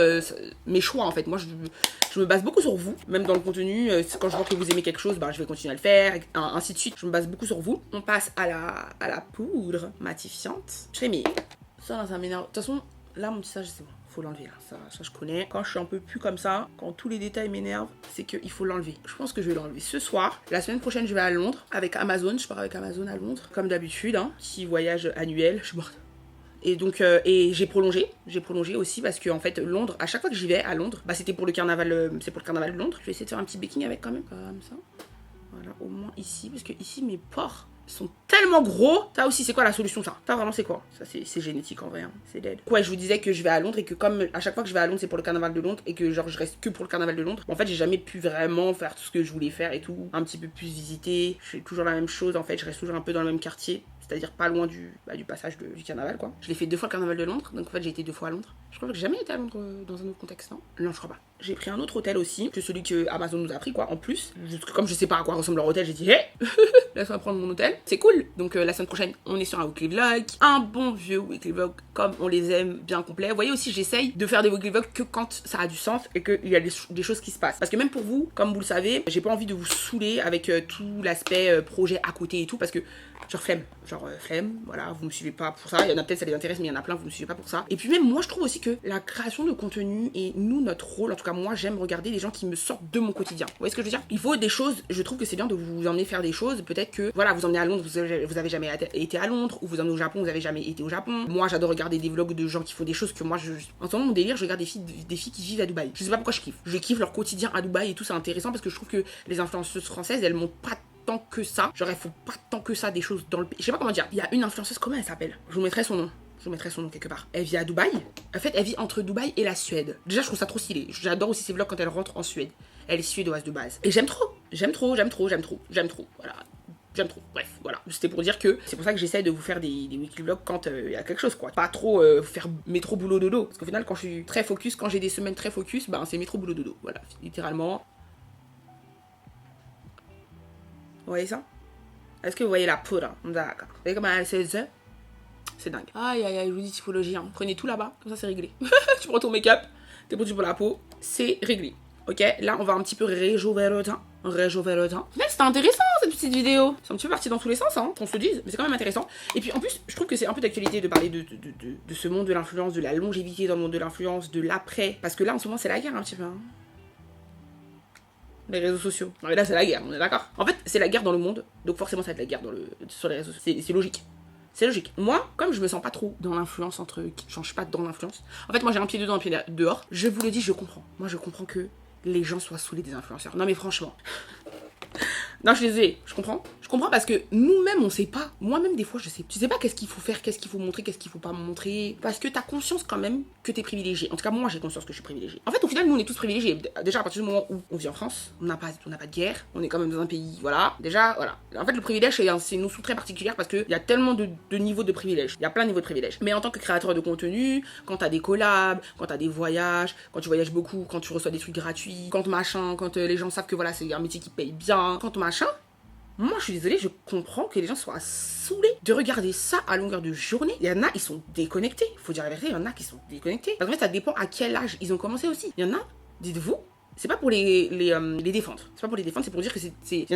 mes choix en fait. Moi, je me base beaucoup sur vous, même dans le contenu. Quand je vois que vous aimez quelque chose, bah, je vais continuer à le faire, ainsi de suite. Je me base beaucoup sur vous. On passe à la poudre matifiante. Je fais ça m'énerve. De toute façon, là, mon tissage, c'est bon. Faut l'enlever là, ça je connais. Quand je suis un peu plus comme ça, quand tous les détails m'énervent, c'est qu'il faut l'enlever. Je pense que je vais l'enlever ce soir. La semaine prochaine, je vais à Londres avec Amazon. Je pars avec Amazon à Londres, comme d'habitude, hein. Petit voyage annuel. Je suis morte. Et donc, et j'ai prolongé aussi parce que en fait, Londres, à chaque fois que j'y vais à Londres, bah c'était pour le carnaval, de Londres. Je vais essayer de faire un petit baking avec quand même, comme ça. Voilà, au moins ici, parce que ici mes pores sont tellement gros. Ça aussi, c'est quoi la solution ça? Ça vraiment c'est quoi? Ça c'est génétique en vrai, hein. C'est dead. Ouais, je vous disais que je vais à Londres et que comme à chaque fois que je vais à Londres c'est pour le carnaval de Londres et que genre je reste que pour le carnaval de Londres. En fait, j'ai jamais pu vraiment faire tout ce que je voulais faire et tout. Un petit peu plus visiter. Je fais toujours la même chose en fait, je reste toujours un peu dans le même quartier. C'est-à-dire pas loin du passage du carnaval quoi. Je l'ai fait 2 fois le carnaval de Londres, donc en fait j'ai été 2 fois à Londres. Je crois que j'ai jamais été à Londres dans un autre contexte, non? Non, je crois pas. J'ai pris un autre hôtel aussi, que celui que Amazon nous a pris quoi, en plus. Comme je sais pas à quoi ressemble leur hôtel, j'ai dit, hé, laisse-moi prendre mon hôtel. C'est cool. Donc la semaine prochaine, on est sur un weekly vlog. Un bon vieux weekly vlog, comme on les aime, bien complet. Vous voyez aussi, j'essaye de faire des weekly vlogs que quand ça a du sens et qu'il y a des choses qui se passent. Parce que même pour vous, comme vous le savez, j'ai pas envie de vous saouler avec tout l'aspect projet à côté et tout, parce que flemme, voilà, vous me suivez pas pour ça, il y en a peut-être ça les intéresse, mais il y en a plein, vous me suivez pas pour ça. Et puis même moi je trouve aussi que la création de contenu et nous notre rôle, en tout cas moi j'aime regarder des gens qui me sortent de mon quotidien. Vous voyez ce que je veux dire? Il faut des choses, je trouve que c'est bien de vous emmener faire des choses, peut-être que voilà, vous emmenez à Londres, vous avez jamais été à Londres, ou vous emmenez au Japon, vous avez jamais été au Japon. Moi j'adore regarder des vlogs de gens qui font des choses que moi en ce moment mon délire, je regarde des filles qui vivent à Dubaï. Je sais pas pourquoi je kiffe leur quotidien à Dubaï et tout, c'est intéressant parce que je trouve que les influenceuses françaises, elles montrent pas tant que ça. Genre, il faut pas tant que ça des choses dans le pays. Je sais pas comment dire. Il y a une influenceuse, comment elle s'appelle? Je vous mettrai son nom. Quelque part. Elle vit à Dubaï. En fait, elle vit entre Dubaï et la Suède. Déjà, je trouve ça trop stylé. J'adore aussi ses vlogs quand elle rentre en Suède. Elle est suédoise de base. Et j'aime trop. Voilà. J'aime trop. Bref, voilà. C'était pour dire que c'est pour ça que j'essaie de vous faire des weekly vlogs quand il y a quelque chose, quoi. Pas trop faire métro boulot dodo. Parce qu'au final, quand je suis très focus, quand j'ai des semaines très focus, ben c'est métro boulot dodo. Voilà, littéralement. Vous voyez ça? Est-ce que vous voyez la poudre? D'accord. Vous voyez comment elle s'est dit? C'est dingue. Aïe, je vous dis typologie, hein. Prenez tout là-bas, comme ça c'est réglé. Tu prends ton make-up, tes produits pour la peau, c'est réglé. Ok, là on va un petit peu réchauffer le temps. Mais c'était intéressant cette petite vidéo. C'est un petit peu parti dans tous les sens, hein, qu'on se le dise, mais c'est quand même intéressant. Et puis en plus, je trouve que c'est un peu d'actualité de parler de ce monde de l'influence, de la longévité dans le monde de l'influence, de l'après. Parce que là en ce moment c'est la guerre un petit peu, hein. Les réseaux sociaux. Non mais là c'est la guerre, on est d'accord. En fait c'est la guerre dans le monde, donc forcément ça va être la guerre sur les réseaux sociaux. C'est logique. C'est logique. Moi, comme je me sens pas trop dans l'influence entre... Genre, je suis pas dans l'influence. En fait, moi, j'ai un pied dedans, un pied dehors. Je vous le dis, je comprends. Moi, je comprends que les gens soient saoulés des influenceurs. Non, mais franchement... Non, je suis désolée, je comprends. Je comprends parce que nous-mêmes, on sait pas. Moi-même, des fois, je sais pas qu'est-ce qu'il faut faire, qu'est-ce qu'il faut montrer, qu'est-ce qu'il faut pas montrer. Parce que t'as conscience quand même que t'es privilégié. En tout cas, moi, j'ai conscience que je suis privilégié. En fait, au final, nous, on est tous privilégiés. Déjà, à partir du moment où on vit en France, on n'a pas de guerre, on est quand même dans un pays, voilà. Déjà, voilà. En fait, le privilège, c'est une notion très particulière parce qu'il y a tellement de niveaux de privilèges. Il y a plein de niveaux de privilèges. Mais en tant que créateur de contenu, quand t'as des collabs, quand t'as des voyages, quand tu voyages beaucoup, quand tu reçois des trucs gratuits, quand machin, quand les gens savent que voilà, c'est un métier qui paye bien, quand machin. Moi, je suis désolée, je comprends que les gens soient saoulés de regarder ça à longueur de journée. Il y en a, ils sont déconnectés. Faut dire la vérité, il y en a qui sont déconnectés. Parce qu'en fait, ça dépend à quel âge ils ont commencé aussi. Il y en a, dites-vous, c'est pas pour les défendre. C'est pas pour les défendre, c'est pour dire que il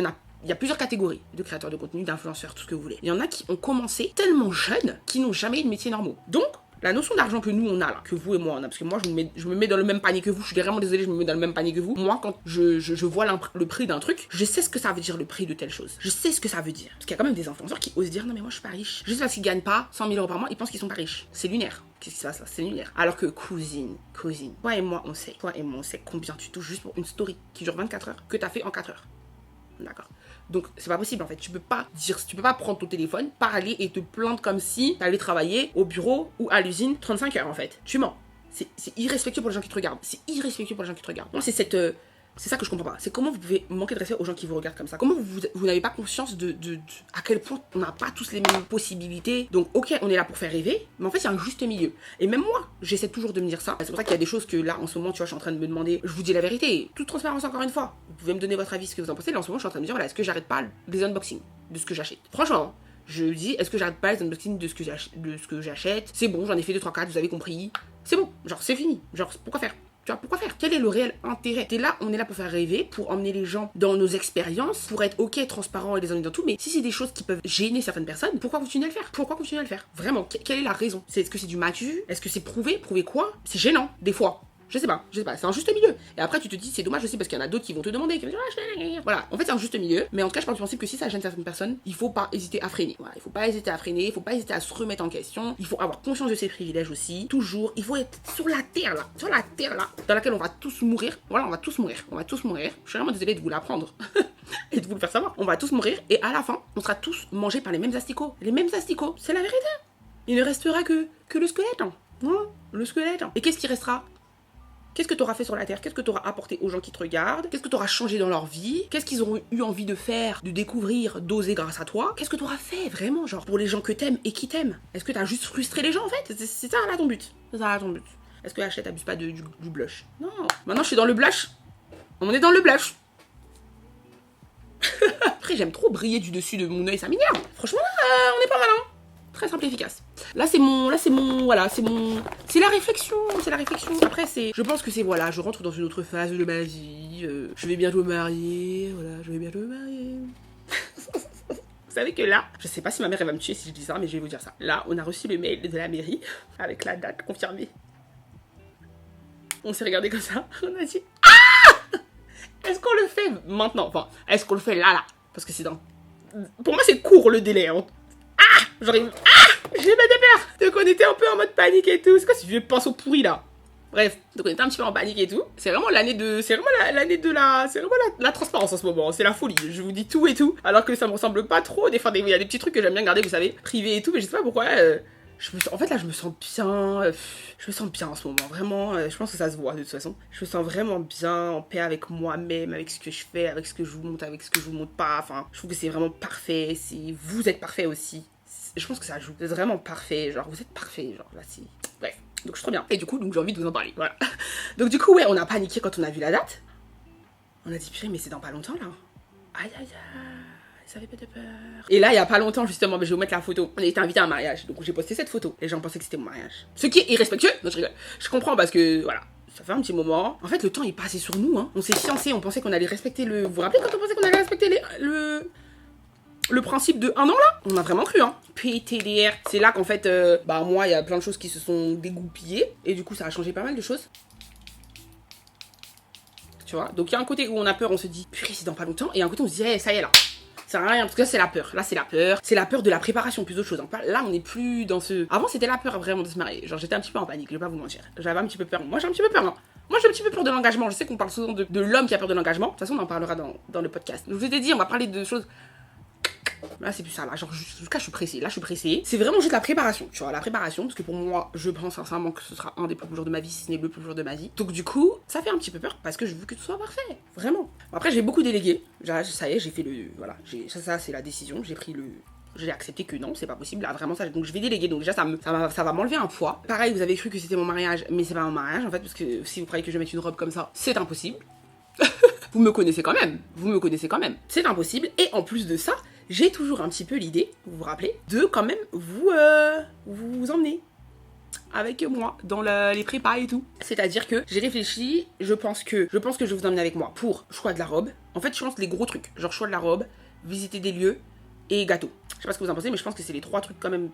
y a plusieurs catégories de créateurs de contenu, d'influenceurs, tout ce que vous voulez. Il y en a qui ont commencé tellement jeunes, qui n'ont jamais eu de métier normaux. Donc, la notion d'argent que nous on a là, que vous et moi on a, parce que moi je me mets dans le même panier que vous, je suis vraiment désolée, je me mets dans le même panier que vous. Moi quand je vois le prix d'un truc, je sais ce que ça veut dire le prix de telle chose. Je sais ce que ça veut dire. Parce qu'il y a quand même des influenceurs qui osent dire non mais moi je suis pas riche. Juste parce qu'ils gagnent pas 100 000 euros par mois, ils pensent qu'ils sont pas riches. C'est lunaire. Qu'est-ce qui se passe là? C'est lunaire. Alors que cousine, toi et moi on sait combien tu touches juste pour une story qui dure 24 heures, que t'as fait en 4 heures. D'accord. Donc c'est pas possible en fait, tu peux pas prendre ton téléphone, parler et te plaindre comme si t'allais travailler au bureau ou à l'usine 35 heures en fait. Tu mens. C'est irrespectueux pour les gens qui te regardent. C'est irrespectueux pour les gens qui te regardent. Moi c'est ça que je comprends pas. C'est comment vous pouvez manquer de respect aux gens qui vous regardent comme ça. Comment vous n'avez pas conscience de à quel point on n'a pas tous les mêmes possibilités. Donc ok, on est là pour faire rêver, mais en fait il y a un juste milieu. Et même moi, j'essaie toujours de me dire ça. C'est pour ça qu'il y a des choses que là en ce moment, tu vois, je suis en train de me demander. Je vous dis la vérité, toute transparence encore une fois. Vous pouvez me donner votre avis, ce que vous en pensez. Là en ce moment, je suis en train de me dire voilà, est-ce que j'arrête pas les unboxings de ce que j'achète. Franchement, je dis est-ce que j'arrête pas les unboxings de ce que j'achète. C'est bon, j'en ai fait 2, 3, 4, vous avez compris. C'est bon, genre c'est fini. Genre pourquoi faire? Tu vois, pourquoi faire? Quel est le réel intérêt? On est là pour faire rêver, pour emmener les gens dans nos expériences, pour être ok, transparent et les emmener dans tout. Mais si c'est des choses qui peuvent gêner certaines personnes, pourquoi continuer à le faire? Pourquoi continuer à le faire? Vraiment, quelle est la raison? Est-ce que c'est du matu? Est-ce que c'est prouvé? Prouver quoi? C'est gênant, des fois. Je sais pas, c'est un juste milieu. Et après, tu te dis, c'est dommage aussi parce qu'il y en a d'autres qui vont te demander, qui vont dire, voilà. En fait, c'est un juste milieu. Mais en tout cas, je pars du principe que si ça gêne certaines personnes, il faut pas hésiter à freiner. Voilà, il faut pas hésiter à freiner, il faut pas hésiter à se remettre en question. Il faut avoir conscience de ses privilèges aussi. Toujours, il faut être sur la terre là, dans laquelle on va tous mourir. Voilà, on va tous mourir. Je suis vraiment désolée de vous l'apprendre et de vous le faire savoir. On va tous mourir et à la fin, on sera tous mangés par les mêmes asticots. C'est la vérité. Il ne restera que le squelette. Hein. Voilà, le squelette. Et qu'est-ce qui restera? Qu'est-ce que tu auras fait sur la terre? Qu'est-ce que tu auras apporté aux gens qui te regardent? Qu'est-ce que tu auras changé dans leur vie? Qu'est-ce qu'ils auront eu envie de faire, de découvrir, d'oser grâce à toi? Qu'est-ce que tu auras fait vraiment, genre, pour les gens que t'aimes et qui t'aiment? Est-ce que tu as juste frustré les gens en fait? C'est ça là ton but. Est-ce que Hachette abuse pas du blush? Non. Maintenant je suis dans le blush. On est dans le blush. Après j'aime trop briller du dessus de mon œil, ça m'énerve. Franchement là, on est pas mal hein. Très simple et efficace. C'est la réflexion. Après, je pense que je rentre dans une autre phase de ma vie. Je vais bientôt me marier. Vous savez que là, je sais pas si ma mère elle va me tuer si je dis ça, mais je vais vous dire ça. Là, on a reçu le mail de la mairie avec la date confirmée. On s'est regardé comme ça. On a dit est-ce qu'on le fait maintenant? Enfin, est-ce qu'on le fait là? Parce que c'est dans... Pour moi, c'est court le délai. Hein. J'arrive. J'ai pas de peur. Donc on était un peu en mode panique et tout. C'est quoi ce vieux pinceau pourri là? Bref, donc on était un petit peu en panique et tout. C'est vraiment l'année de la transparence en ce moment. C'est la folie. Je vous dis tout et tout. Alors que ça me ressemble pas trop. Des fois, il y a des petits trucs que j'aime bien garder, vous savez, privés et tout. Mais je sais pas pourquoi. En fait là, je me sens bien. Je me sens bien en ce moment. Vraiment, je pense que ça se voit de toute façon. Je me sens vraiment bien, en paix avec moi-même, avec ce que je fais, avec ce que je vous montre, avec ce que je vous montre pas. Enfin, je trouve que c'est vraiment parfait. Vous êtes parfait aussi. Je pense que ça joue. Vous êtes vraiment parfait. Genre, vous êtes parfait. Genre, là, c'est... Bref. Donc, je suis trop bien. Et du coup, j'ai envie de vous en parler. Voilà. Donc, du coup, ouais, on a paniqué quand on a vu la date. On a dit, purée, mais c'est dans pas longtemps, là. Aïe, aïe, aïe. Ça fait pas de peur. Et là, il y a pas longtemps, justement, mais je vais vous mettre la photo. On a été invité à un mariage. Donc, j'ai posté cette photo. Les gens pensaient que c'était mon mariage. Ce qui est irrespectueux. Non, je rigole. Je comprends parce que, voilà. Ça fait un petit moment. En fait, le temps, il passait sur nous, hein. On s'est fiancés. On pensait qu'on allait respecter le... Vous vous rappelez quand on pensait qu'on allait respecter le principe de 1 an là, on a vraiment cru hein. PTDR, c'est là qu'en fait, moi il y a plein de choses qui se sont dégoupillées et du coup ça a changé pas mal de choses. Tu vois, donc il y a un côté où on a peur, on se dit purée c'est dans pas longtemps et un côté on se dit ça y est là, Ça sert à rien parce que là c'est la peur. Là c'est la peur. C'est la peur de la préparation plus d'autre chose. Là on n'est plus dans ce. Avant c'était la peur vraiment de se marier. Genre j'étais un petit peu en panique, je vais pas vous mentir. J'avais un petit peu peur. Moi j'ai un petit peu peur. Hein. Moi j'ai un petit peu peur de l'engagement. Je sais qu'on parle souvent de l'homme qui a peur de l'engagement. De toute façon on en parlera dans le podcast. Je vous ai dit on va parler de choses. Là c'est plus ça, là genre jusqu'à je suis pressée, là je suis pressée. C'est vraiment juste la préparation, tu vois, la préparation, parce que pour moi je pense sincèrement que ce sera un des plus beaux jours de ma vie, si ce n'est le plus beau jour de ma vie. Donc du coup, ça fait un petit peu peur parce que je veux que tout soit parfait, vraiment. Bon, après j'ai beaucoup délégué, ça y est, j'ai fait le, voilà, ça c'est la décision, j'ai accepté que non, c'est pas possible, là vraiment ça, donc je vais déléguer, donc déjà ça va m'enlever un poids. Pareil, vous avez cru que c'était mon mariage, mais c'est pas mon mariage en fait, parce que si vous croyez que je vais mettre une robe comme ça, c'est impossible. Vous me connaissez quand même, c'est impossible, et en plus de ça, j'ai toujours un petit peu l'idée, vous vous rappelez, de quand même vous emmener avec moi dans les prépas et tout. C'est-à-dire que j'ai réfléchi, je pense que je vais vous emmener avec moi pour choix de la robe. En fait, je pense les gros trucs, genre choix de la robe, visiter des lieux et gâteau. Je sais pas ce que vous en pensez, mais je pense que c'est les 3 trucs quand même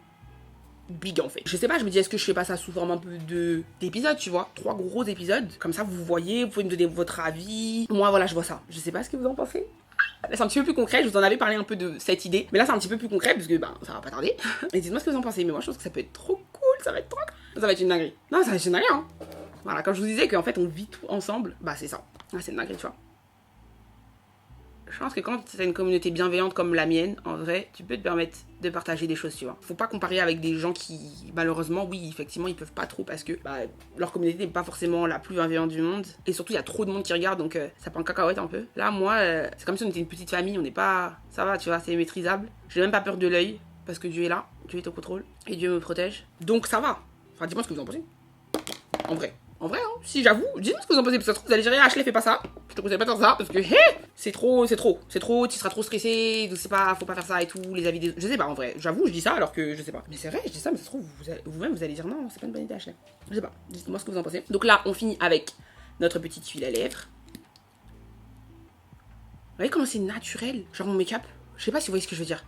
big en fait. Je sais pas, je me dis est-ce que je fais pas ça sous forme un peu d'épisodes, tu vois, 3 gros épisodes. Comme ça, vous voyez, vous pouvez me donner votre avis. Moi, voilà, je vois ça. Je sais pas ce que vous en pensez. Là, c'est un petit peu plus concret, je vous en avais parlé un peu de cette idée, mais là c'est un petit peu plus concret parce que ça va pas tarder. Et dites-moi ce que vous en pensez, mais moi je pense que ça peut être trop cool, ça va être trop cool. Ça va être une dinguerie. Non, ça va être une dinguerie, hein. Voilà, quand je vous disais qu'en fait on vit tout ensemble, bah c'est ça. Ah, c'est une dinguerie, tu vois. Je pense que quand t'as une communauté bienveillante comme la mienne, en vrai, tu peux te permettre de partager des choses, tu vois. Faut pas comparer avec des gens qui, malheureusement, oui, effectivement, ils peuvent pas trop parce que leur communauté n'est pas forcément la plus bienveillante du monde. Et surtout, il y a trop de monde qui regarde, donc ça prend cacahuète un peu. Là, moi, c'est comme si on était une petite famille, on n'est pas... Ça va, tu vois, c'est maîtrisable. J'ai même pas peur de l'œil, parce que Dieu est là, Dieu est au contrôle, et Dieu me protège. Donc ça va. Enfin, dis-moi ce que vous en pensez. En vrai, hein, si j'avoue, dites-moi ce que vous en pensez, parce que ça se trouve, vous allez dire, Ashley, fais pas ça. Je te conseille pas de faire ça, parce que, c'est trop, tu seras trop stressé, je sais pas, faut pas faire ça et tout, les avis des... Je sais pas, en vrai, j'avoue, je dis ça alors que je sais pas. Mais c'est vrai, je dis ça, mais ça se trouve, vous-même, vous allez dire, non, c'est pas une bonne idée, Ashley. Je sais pas, dites-moi ce que vous en pensez. Donc là, on finit avec notre petite huile à lèvres. Vous voyez comment c'est naturel, genre mon make-up. Je sais pas si vous voyez ce que je veux dire.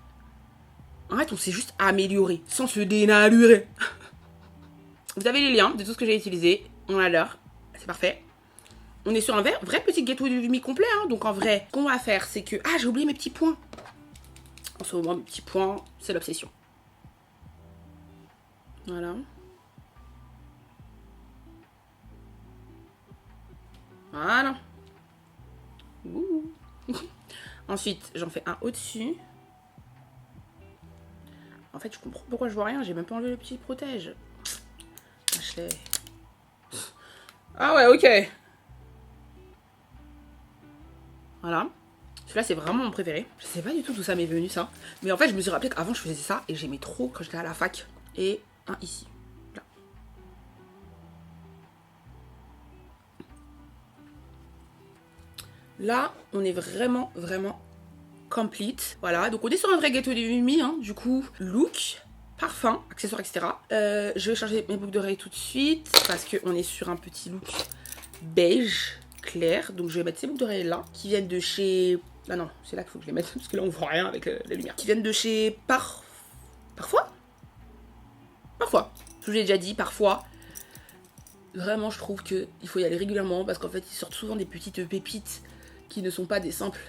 En fait, on s'est juste amélioré, sans se dénaturer. Vous avez les liens de tout ce que j'ai utilisé. On a l'heure, c'est parfait. On est sur un vrai petit gateway de mi complet, hein. Donc en vrai, ce qu'on va faire, c'est que... Ah, j'ai oublié mes petits points. En ce moment, mes petits points, c'est l'obsession. Voilà. Voilà. Ouh. Ensuite, j'en fais un au-dessus. En fait, je comprends pourquoi je vois rien. J'ai même pas enlevé le petit protège. Ashley. Ah ouais, ok. Voilà. Celui-là, c'est vraiment mon préféré. Je sais pas du tout d'où ça m'est venu, ça. Mais en fait, je me suis rappelé qu'avant, je faisais ça et j'aimais trop quand j'étais à la fac. Et un ici. Là. Là, on est vraiment complete. Voilà, donc on est sur un vrai gâteau de Mimi, hein. Du coup, look, parfum, accessoires, etc. Je vais changer mes boucles d'oreilles tout de suite parce qu'on est sur un petit look beige clair. Donc je vais mettre ces boucles d'oreilles là qui viennent de chez... Ah non, c'est là qu'il faut que je les mette parce que là on voit rien avec la lumière. Qui viennent de chez Parfois. Je vous l'ai déjà dit, parfois. Vraiment, je trouve qu'il faut y aller régulièrement parce qu'en fait, ils sortent souvent des petites pépites qui ne sont pas des simples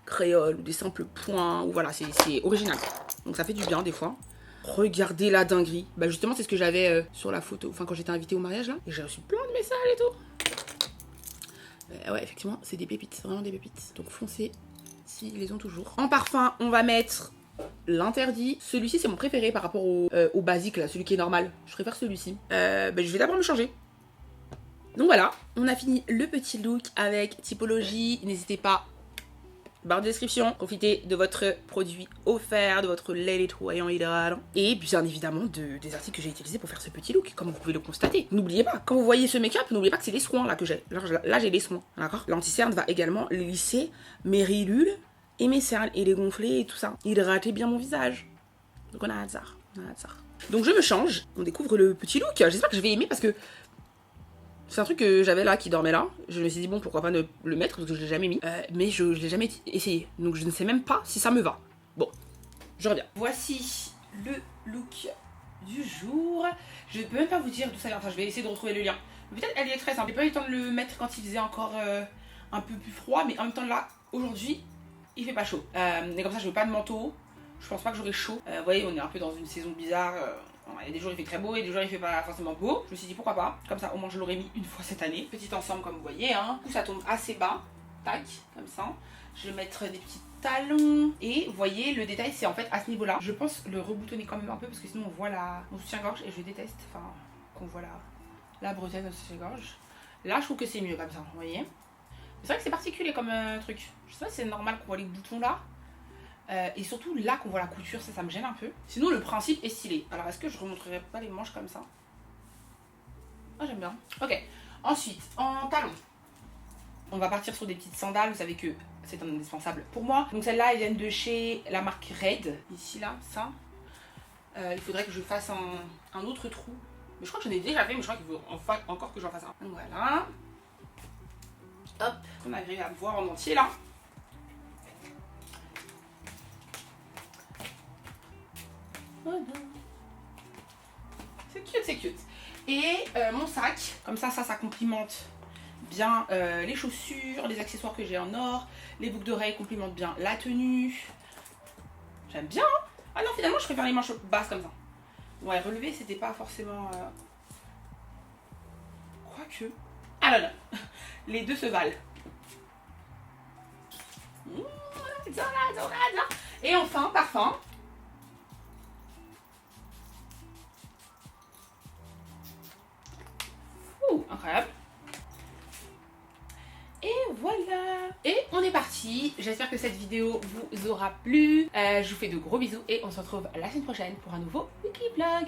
créoles ou des simples points. Ou voilà, c'est original. Donc ça fait du bien des fois. Regardez la dinguerie. Bah justement, c'est ce que j'avais sur la photo. Enfin, quand j'étais invitée au mariage là. Et j'ai reçu plein de messages et tout. Ouais, effectivement, c'est des pépites. C'est vraiment des pépites. Donc foncez s'ils les ont toujours. En parfum, on va mettre l'interdit. Celui-ci, c'est mon préféré par rapport au basique là, celui qui est normal. Je préfère celui-ci. Je vais d'abord me changer. Donc voilà, on a fini le petit look avec typologie. N'hésitez pas, barre de description, profitez de votre produit offert, de votre lait nettoyant hydratant. Et bien évidemment des articles que j'ai utilisés pour faire ce petit look, comme vous pouvez le constater. N'oubliez pas, quand vous voyez ce make-up, n'oubliez pas que c'est des soins là que j'ai. Là j'ai des soins, d'accord. L'anti-cerne va également lisser mes ridules et mes cernes et les gonfler et tout ça. Hydrater bien mon visage. Donc on a hâte ça. Donc je me change, on découvre le petit look. J'espère que je vais aimer parce que c'est un truc que j'avais là, qui dormait là. Je me suis dit, bon, pourquoi pas ne le mettre, parce que je l'ai jamais mis. Mais je l'ai jamais essayé. Donc je ne sais même pas si ça me va. Bon, je reviens. Voici le look du jour. Je peux même pas vous dire d'où ça vient. Enfin, je vais essayer de retrouver le lien. Peut-être AliExpress, hein. J'ai pas eu le temps de le mettre quand il faisait encore un peu plus froid. Mais en même temps, là, aujourd'hui, il fait pas chaud. Et comme ça, je veux pas de manteau. Je pense pas que j'aurai chaud. Vous voyez, on est un peu dans une saison bizarre. Il y a des jours il fait très beau et des jours il fait pas forcément beau. Je me suis dit pourquoi pas. Comme ça, au moins je l'aurais mis une fois cette année. Petit ensemble comme vous voyez. Hein. Du coup, ça tombe assez bas. Tac, comme ça. Je vais mettre des petits talons. Et vous voyez, le détail, c'est en fait à ce niveau-là. Je pense le reboutonner quand même un peu parce que sinon on voit mon soutien-gorge et je déteste. Enfin, qu'on voit la bretelle de soutien-gorge. Là, je trouve que c'est mieux comme ça. Vous voyez. C'est vrai que c'est particulier comme truc. Je sais pas si c'est normal qu'on voit les boutons là. Et surtout là qu'on voit la couture, ça me gêne un peu. Sinon le principe est stylé. Alors est-ce que je remontrerai pas les manches comme ça? Ah j'aime bien. Ok. Ensuite, en talons. On va partir sur des petites sandales. Vous savez que c'est un indispensable pour moi. Donc celles-là, elles viennent de chez la marque Red. Ici là, ça. Il faudrait que je fasse un autre trou. Mais je crois que j'en ai déjà fait, mais je crois qu'il faut encore que j'en fasse un. Donc voilà. Hop, on arrive à me voir en entier là. C'est cute, c'est cute. Et mon sac, comme ça complimente bien les chaussures, les accessoires que j'ai en or, les boucles d'oreilles complimentent bien la tenue. J'aime bien, hein. Ah non, finalement, je préfère les manches basses comme ça. Ouais, relever, c'était pas forcément... Quoique... Ah là là, les deux se valent. Et enfin, parfum. Incroyable. Et voilà. Et on est parti. J'espère que cette vidéo vous aura plu. Je vous fais de gros bisous et on se retrouve la semaine prochaine pour un nouveau weekly vlog.